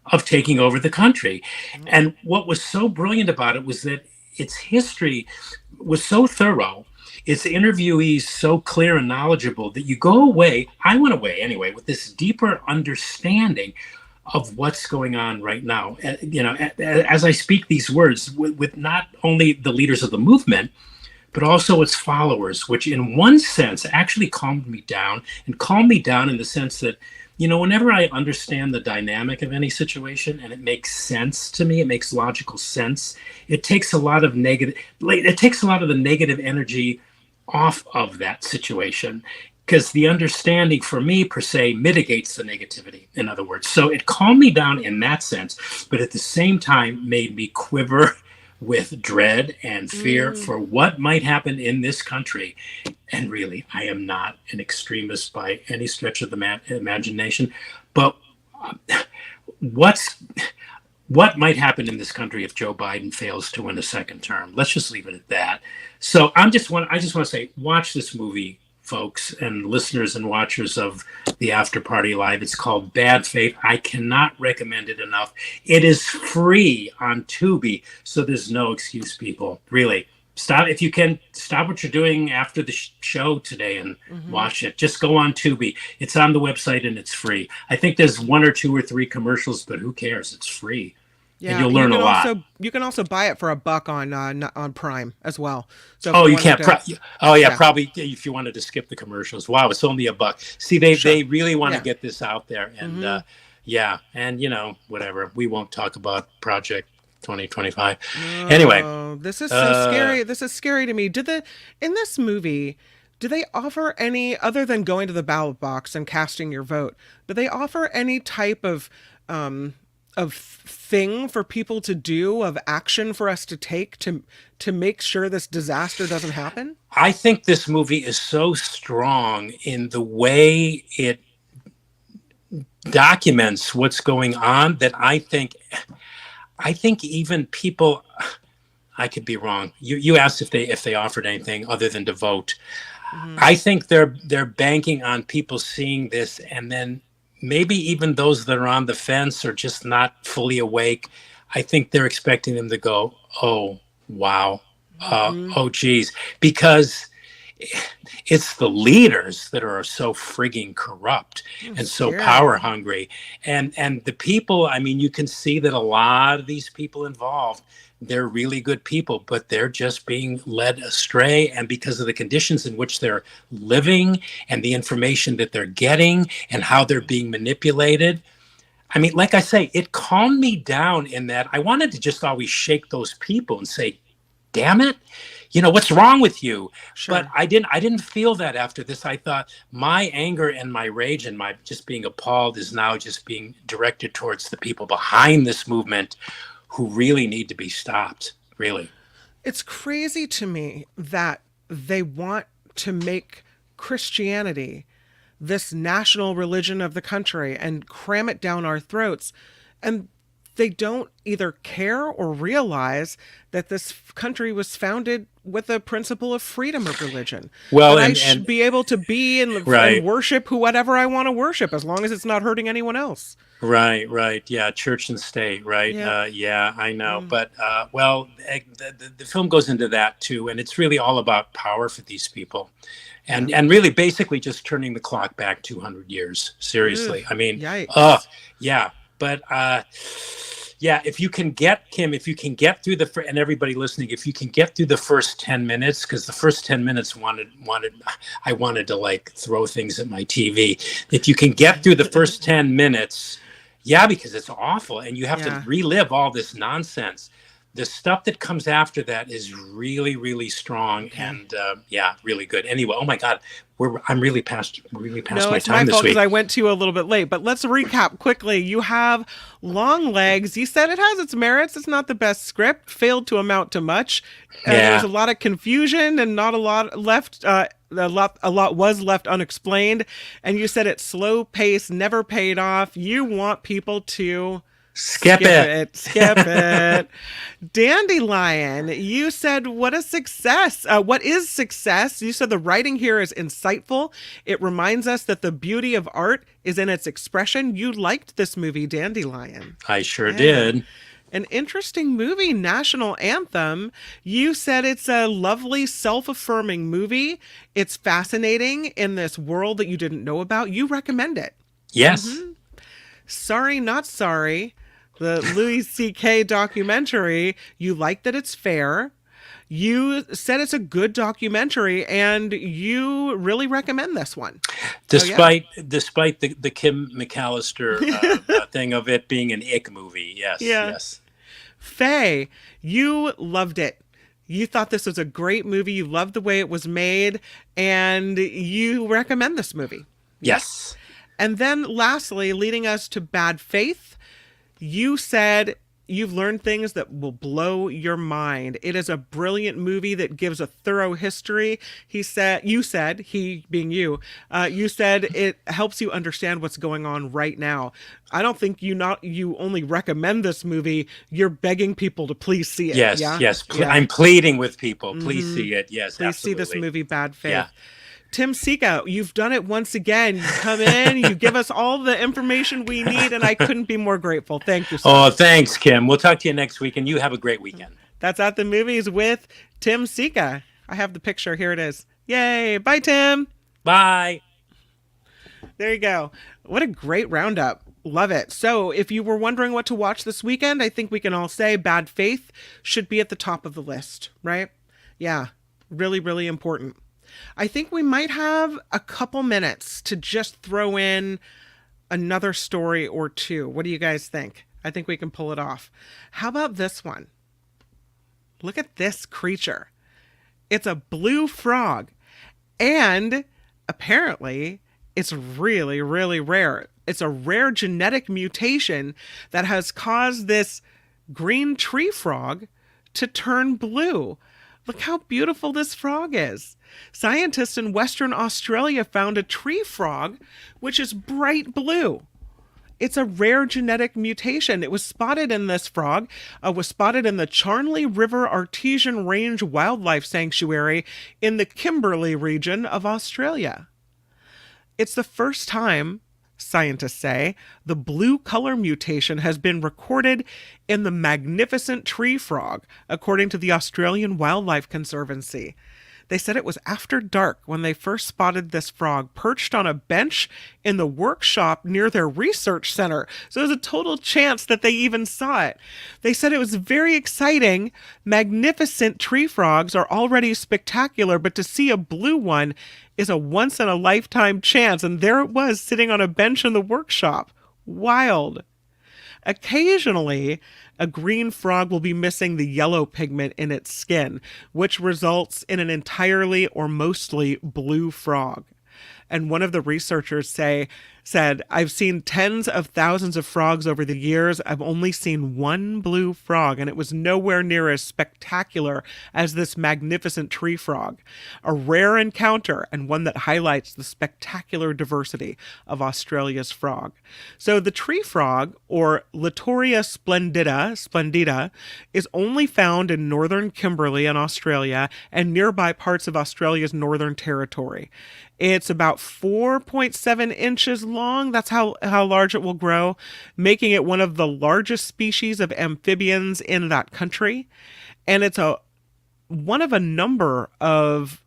of taking over the country. And what was so brilliant about it was that its history was so thorough, its interviewees so clear and knowledgeable, that you go away, I went away anyway, with this deeper understanding of what's going on right now. As I speak these words with not only the leaders of the movement, but also its followers, which in one sense actually calmed me down in the sense that, whenever I understand the dynamic of any situation and it makes sense to me, it makes logical sense, it takes a lot of the negative energy off of that situation, because the understanding for me per se mitigates the negativity, in other words. So it calmed me down in that sense, but at the same time made me quiver with dread and fear for what might happen in this country. And really, I am not an extremist by any stretch of the imagination, but what might happen in this country if Joe Biden fails to win a second term? Let's just leave it at that. So I just want to say, watch this movie folks and listeners and watchers of the After Party Live. It's called Bad Faith. I cannot recommend it enough. It is free on Tubi, so there's no excuse, people. Really. Stop, if you can, stop what you're doing after the show today and watch it. Just go on Tubi. It's on the website and it's free. I think there's 1 or 2 or 3 commercials, but who cares? It's free. Yeah, and you'll learn a lot. You can also buy it for $1 on Prime as well. So you can't. Probably if you wanted to skip the commercials. Wow, it's only $1. See, they really want to get this out there, and and whatever. We won't talk about Project 2025. Anyway, this is so scary. This is scary to me. In this movie, do they offer any, other than going to the ballot box and casting your vote? Do they offer any type of thing for people to do, of action for us to take to make sure this disaster doesn't happen? I think this movie is so strong in the way it documents what's going on that I think even people, I could be wrong. You asked if they offered anything other than to vote. I think they're banking on people seeing this, and then maybe even those that are on the fence or just not fully awake, I think they're expecting them to go, oh, wow. Oh, geez. Because it's the leaders that are so frigging corrupt and so power hungry. And the people, I mean, you can see that a lot of these people involved, they're really good people, but they're just being led astray. And because of the conditions in which they're living and the information that they're getting and how they're being manipulated. I mean, like I say, it calmed me down in that I wanted to just always shake those people and say, damn it, what's wrong with you? Sure. But I didn't feel that after this. I thought my anger and my rage and my just being appalled is now just being directed towards the people behind this movement who really need to be stopped, really. It's crazy to me that they want to make Christianity this national religion of the country and cram it down our throats. And they don't either care or realize that this country was founded with a principle of freedom of religion. Well, and I should be able to be and worship whatever I want to worship, as long as it's not hurting anyone else. Right. Yeah, church and state, right? Yeah, I know. But, the film goes into that, too. And it's really all about power for these people. And really basically just turning the clock back 200 years. Seriously. I mean, yeah. But, if you can get, Kim, through and everybody listening, if you can get through the first 10 minutes, because the first 10 minutes I wanted to like throw things at my TV. If you can get through the first 10 minutes, because it's awful. And you have to relive all this nonsense. The stuff that comes after that is really, really strong and really good. Anyway, oh my God, I'm really past my time this week. No, it's my fault because I went to a little bit late. But let's recap quickly. You have Long Legs. You said it has its merits. It's not the best script. Failed to amount to much. There's a lot of confusion and not a lot left. A lot was left unexplained. And you said it's slow paced, never paid off. You want people to Skip it. Dandelion, you said, what a success. What is success? You said the writing here is insightful. It reminds us that the beauty of art is in its expression. You liked this movie, Dandelion. I sure did. An interesting movie, National Anthem. You said it's a lovely, self-affirming movie. It's fascinating in this world that you didn't know about. You recommend it. Yes. Mm-hmm. Sorry, Not Sorry. The Louis C.K. documentary, you like that it's fair. You said it's a good documentary, and you really recommend this one. Despite the Kim McAllister thing of it being an ick movie, yes. Faye, you loved it. You thought this was a great movie. You loved the way it was made, and you recommend this movie. Yes. And then lastly, leading us to Bad Faith, you said you've learned things that will blow your mind. It is a brilliant movie that gives a thorough history. You said it helps you understand what's going on right now. I don't think you only recommend this movie, you're begging people to please see it. Yes. I'm pleading with people. Please see it. Yes, please absolutely. see this movie, Bad Faith. Yeah. Tim Sika, you've done it once again. You come in, you give us all the information we need, and I couldn't be more grateful. Thank you so much. Oh, thanks, Kim. We'll talk to you next week, and you have a great weekend. That's At the Movies with Tim Sika. I have the picture. Here it is. Yay. Bye, Tim. Bye. There you go. What a great roundup. Love it. So if you were wondering what to watch this weekend, I think we can all say Bad Faith should be at the top of the list, right? Yeah, really, really important. I think we might have a couple minutes to just throw in another story or two. What do you guys think? I think we can pull it off. How about this one? Look at this creature. It's a blue frog. And apparently, it's really, really rare. It's a rare genetic mutation that has caused this green tree frog to turn blue. Look how beautiful this frog is. Scientists in Western Australia found a tree frog which is bright blue. It's a rare genetic mutation. It was spotted in this frog, was spotted in the Charnley River Artesian Range Wildlife Sanctuary in the Kimberley region of Australia. It's the first time, scientists say, the blue color mutation has been recorded in the magnificent tree frog, according to the Australian Wildlife Conservancy. They said it was after dark when they first spotted this frog perched on a bench in the workshop near their research center. So there's a total chance that they even saw it. They said it was very exciting. Magnificent tree frogs are already spectacular, but to see a blue one is a once-in-a-lifetime chance. And there it was, sitting on a bench in the workshop. Wild. Occasionally, a green frog will be missing the yellow pigment in its skin, which results in an entirely or mostly blue frog. And one of the researchers said, I've seen tens of thousands of frogs over the years. I've only seen one blue frog, and it was nowhere near as spectacular as this magnificent tree frog. A rare encounter, and one that highlights the spectacular diversity of Australia's frog. So the tree frog, or Latoria splendida, is only found in northern Kimberley in Australia and nearby parts of Australia's Northern Territory. It's about 4.7 inches long. That's how large it will grow, making it one of the largest species of amphibians in that country. And it's one of a number of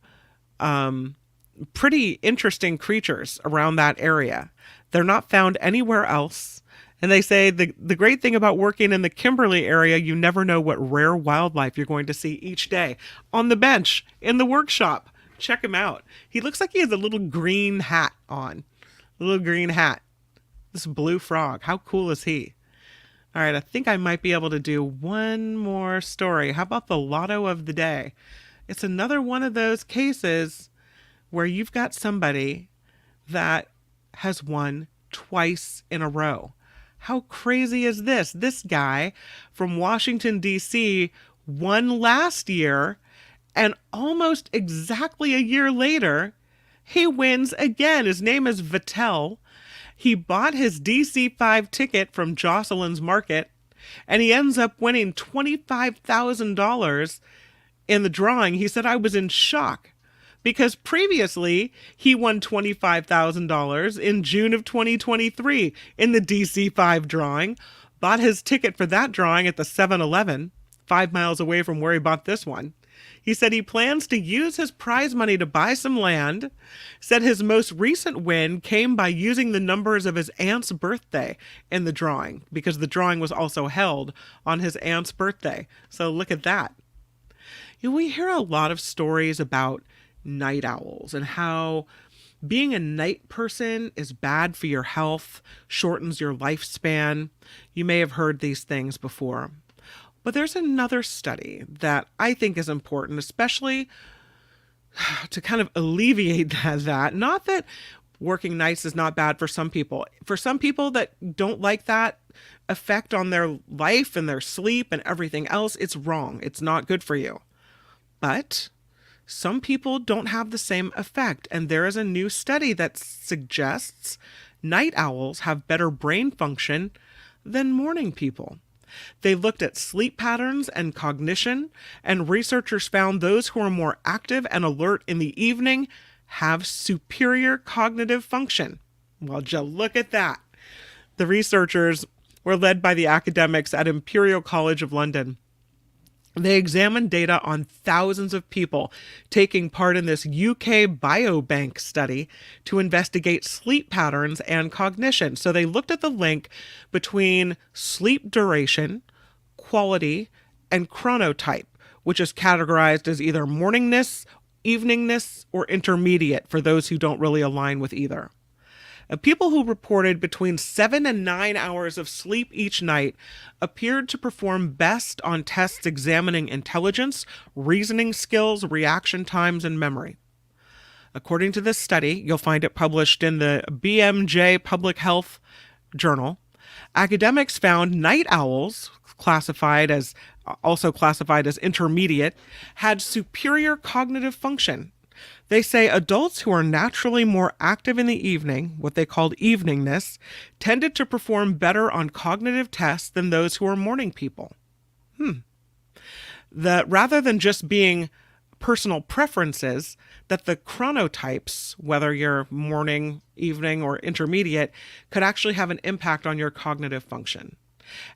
pretty interesting creatures around that area. They're not found anywhere else. And they say the great thing about working in the Kimberley area, you never know what rare wildlife you're going to see each day on the bench, in the workshop. Check him out. He looks like he has a little green hat on. A little green hat. This blue frog. How cool is he? All right, I think I might be able to do one more story. How about the lotto of the day? It's another one of those cases where you've got somebody that has won twice in a row. How crazy is this? This guy from Washington, D.C. won last year, and almost exactly a year later, he wins again. His name is Vittel. He bought his DC-5 ticket from Jocelyn's Market, and he ends up winning $25,000 in the drawing. He said, I was in shock because previously he won $25,000 in June of 2023 in the DC-5 drawing, bought his ticket for that drawing at the 7-Eleven, 5 miles away from where he bought this one. He said he plans to use his prize money to buy some land. Said his most recent win came by using the numbers of his aunt's birthday in the drawing, because the drawing was also held on his aunt's birthday. So look at that. You know, we hear a lot of stories about night owls and how being a night person is bad for your health, shortens your lifespan. You may have heard these things before. But there's another study that I think is important, especially to kind of alleviate that. Not that working nights is not bad for some people. For some people that don't like that effect on their life and their sleep and everything else, it's wrong. It's not good for you. But some people don't have the same effect. And there is a new study that suggests night owls have better brain function than morning people. They looked at sleep patterns and cognition, and researchers found those who are more active and alert in the evening have superior cognitive function. Well, just look at that. The researchers were led by the academics at Imperial College of London. They examined data on thousands of people taking part in this UK biobank study to investigate sleep patterns and cognition. So they looked at the link between sleep duration, quality, and chronotype, which is categorized as either morningness, eveningness, or intermediate for those who don't really align with either. People who reported between 7 and 9 hours of sleep each night appeared to perform best on tests examining intelligence, reasoning skills, reaction times, and memory. According to this study, you'll find it published in the BMJ Public Health Journal, academics found night owls, also classified as intermediate, had superior cognitive function. They say adults who are naturally more active in the evening, what they called eveningness, tended to perform better on cognitive tests than those who are morning people. Rather than just being personal preferences, that the chronotypes, whether you're morning, evening, or intermediate, could actually have an impact on your cognitive function.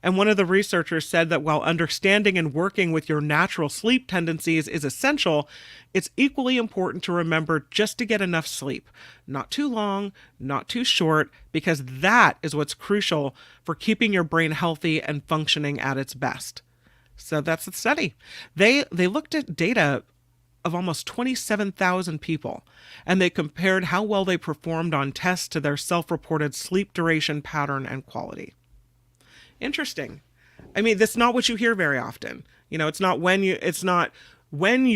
And one of the researchers said that while understanding and working with your natural sleep tendencies is essential, it's equally important to remember just to get enough sleep. Not too long, not too short, because that is what's crucial for keeping your brain healthy and functioning at its best. So that's the study. They looked at data of almost 27,000 people, and they compared how well they performed on tests to their self-reported sleep duration, pattern, and quality. Interesting. I mean, that's not what you hear very often. It's not when you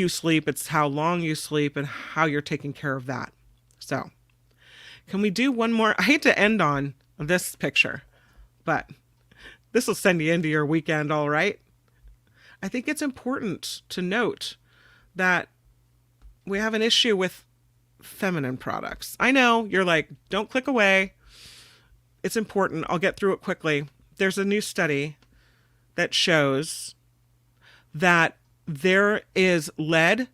sleep, it's how long you sleep and how you're taking care of that. So, can we do one more? I hate to end on this picture, but this will send you into your weekend, all right? I think it's important to note that we have an issue with feminine products. I know you're like, don't click away. It's important. I'll get through it quickly. There's a new study that shows that there is lead,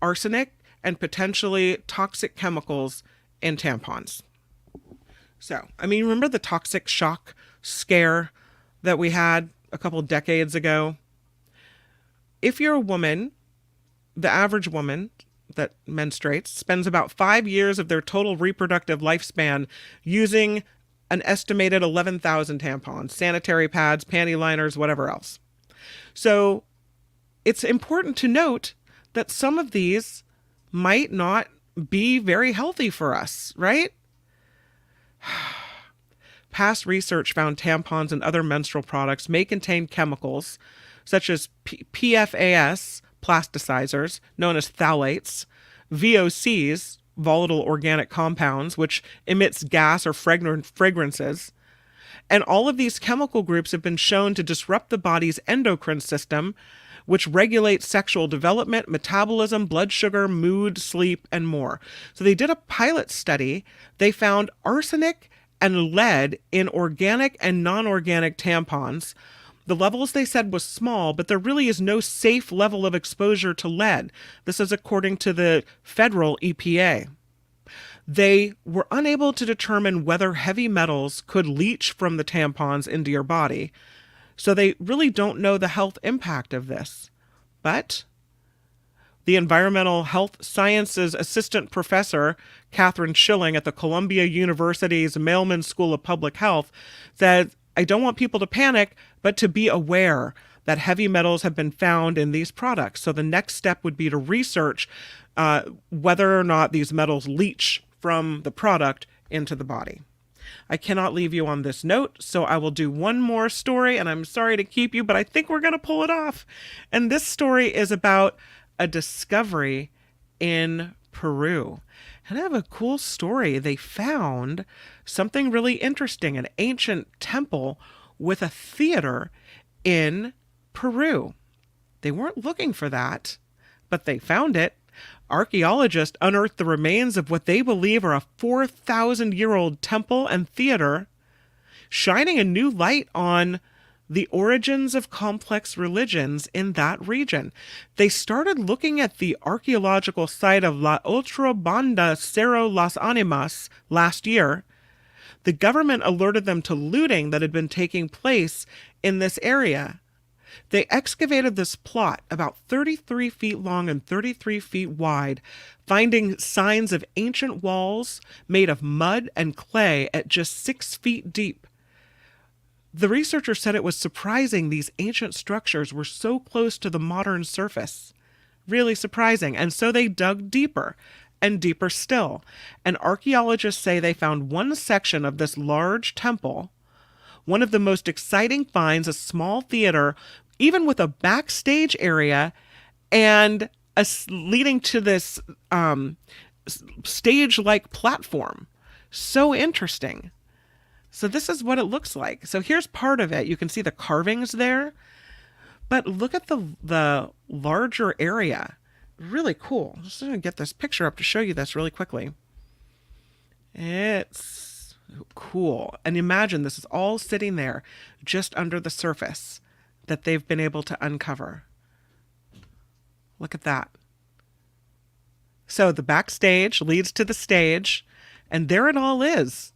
arsenic, and potentially toxic chemicals in tampons. So, remember the toxic shock scare that we had a couple decades ago? If you're a woman, the average woman that menstruates spends about 5 years of their total reproductive lifespan using an estimated 11,000 tampons, sanitary pads, panty liners, whatever else. So it's important to note that some of these might not be very healthy for us, right? Past research found tampons and other menstrual products may contain chemicals such as PFAS, plasticizers, known as phthalates, VOCs, volatile organic compounds, which emits gas or fragrances. And all of these chemical groups have been shown to disrupt the body's endocrine system, which regulates sexual development, metabolism, blood sugar, mood, sleep, and more. So they did a pilot study. They found arsenic and lead in organic and non-organic tampons. The levels, they said, was small, but there really is no safe level of exposure to lead. This is according to the federal EPA. They were unable to determine whether heavy metals could leach from the tampons into your body, so they really don't know the health impact of this. But the Environmental Health Sciences Assistant Professor, Catherine Schilling at the Columbia University's Mailman School of Public Health, said, I don't want people to panic, but to be aware that heavy metals have been found in these products. So the next step would be to research whether or not these metals leach from the product into the body. I cannot leave you on this note, so I will do one more story, and I'm sorry to keep you, but I think we're going to pull it off. And this story is about a discovery in Peru. And I have a cool story. They found something really interesting, an ancient temple with a theater in Peru. They weren't looking for that, but they found it. Archaeologists unearthed the remains of what they believe are a 4,000-year-old temple and theater, shining a new light on the origins of complex religions in that region. They started looking at the archaeological site of La Otra Banda Cerro Las Animas last year. The government alerted them to looting that had been taking place in this area. They excavated this plot about 33 feet long and 33 feet wide, finding signs of ancient walls made of mud and clay at just 6 feet deep. The researcher said it was surprising these ancient structures were so close to the modern surface. Really surprising. And so they dug deeper and deeper still. And archaeologists say they found one section of this large temple, one of the most exciting finds, a small theater, even with a backstage area and leading to this stage-like platform. So interesting. So this is what it looks like. So here's part of it. You can see the carvings there. But look at the larger area. Really cool. I'm just going to get this picture up to show you this really quickly. It's cool. And imagine this is all sitting there just under the surface that they've been able to uncover. Look at that. So the backstage leads to the stage, and there it all is.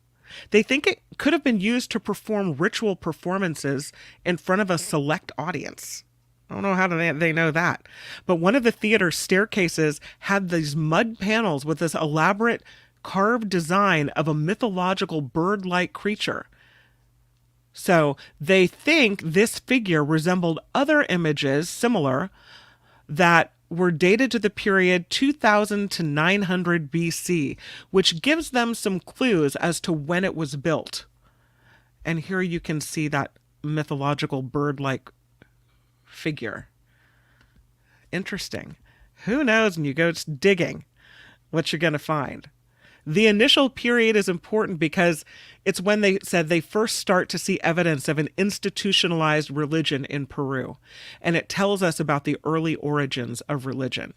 They think it could have been used to perform ritual performances in front of a select audience. I don't know how they know that. But one of the theater staircases had these mud panels with this elaborate carved design of a mythological bird-like creature. So they think this figure resembled other images similar that were dated to the period 2000 to 900 BC, which gives them some clues as to when it was built. And here you can see that mythological bird-like figure. Interesting. Who knows when you go digging what you're going to find. The initial period is important because it's when they said they first start to see evidence of an institutionalized religion in Peru. And it tells us about the early origins of religion.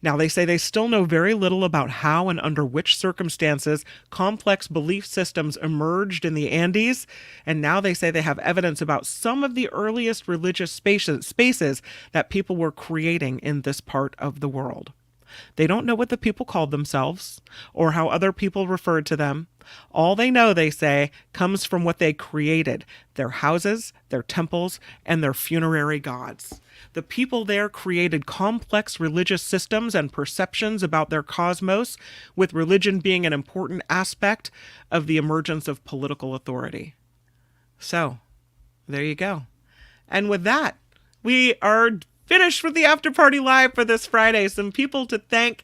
Now, they say they still know very little about how and under which circumstances complex belief systems emerged in the Andes. And now they say they have evidence about some of the earliest religious spaces that people were creating in this part of the world. They don't know what the people called themselves or how other people referred to them. All they know, they say, comes from what they created, their houses, their temples, and their funerary gods. The people there created complex religious systems and perceptions about their cosmos, with religion being an important aspect of the emergence of political authority. So, there you go. And with that, we are finished with the After Party Live for this Friday. Some people to thank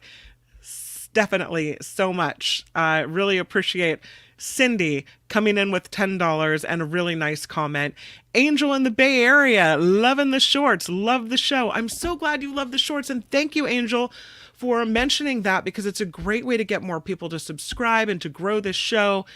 definitely so much. I really appreciate Cindy coming in with $10 and a really nice comment. Angel in the Bay Area, loving the shorts, love the show. I'm so glad you love the shorts, and thank you, Angel, for mentioning that, because it's a great way to get more people to subscribe and to grow this show.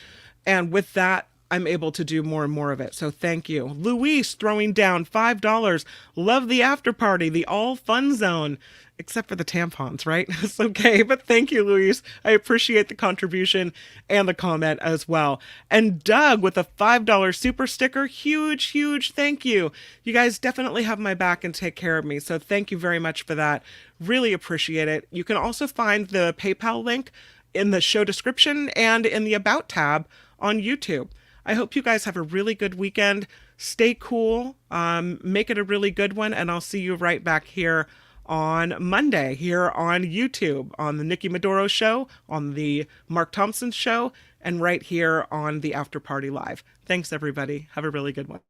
And with that, I'm able to do more and more of it. So thank you. Luis throwing down $5. Love the after party, the all fun zone, except for the tampons, right? It's okay. But thank you, Luis. I appreciate the contribution and the comment as well. And Doug with a $5 super sticker. Huge, huge thank you. You guys definitely have my back and take care of me. So thank you very much for that. Really appreciate it. You can also find the PayPal link in the show description and in the About tab on YouTube. I hope you guys have a really good weekend. Stay cool. Make it a really good one. And I'll see you right back here on Monday here on YouTube, on the Nikki Maduro Show, on the Mark Thompson Show, and right here on the After Party Live. Thanks, everybody. Have a really good one.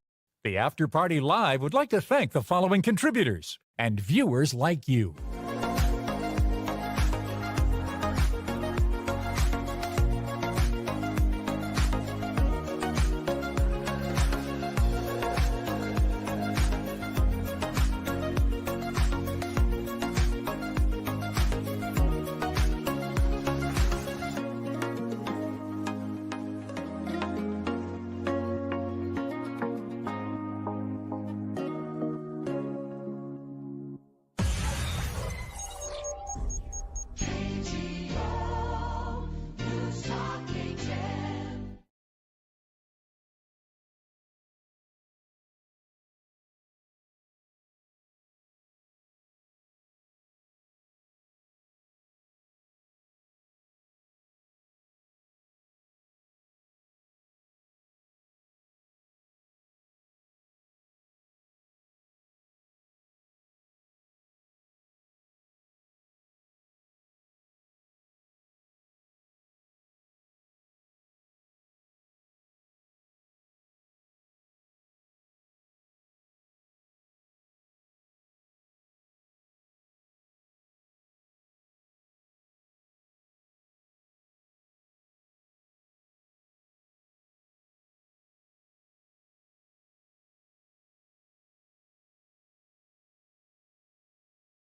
The After Party Live would like to thank the following contributors and viewers like you.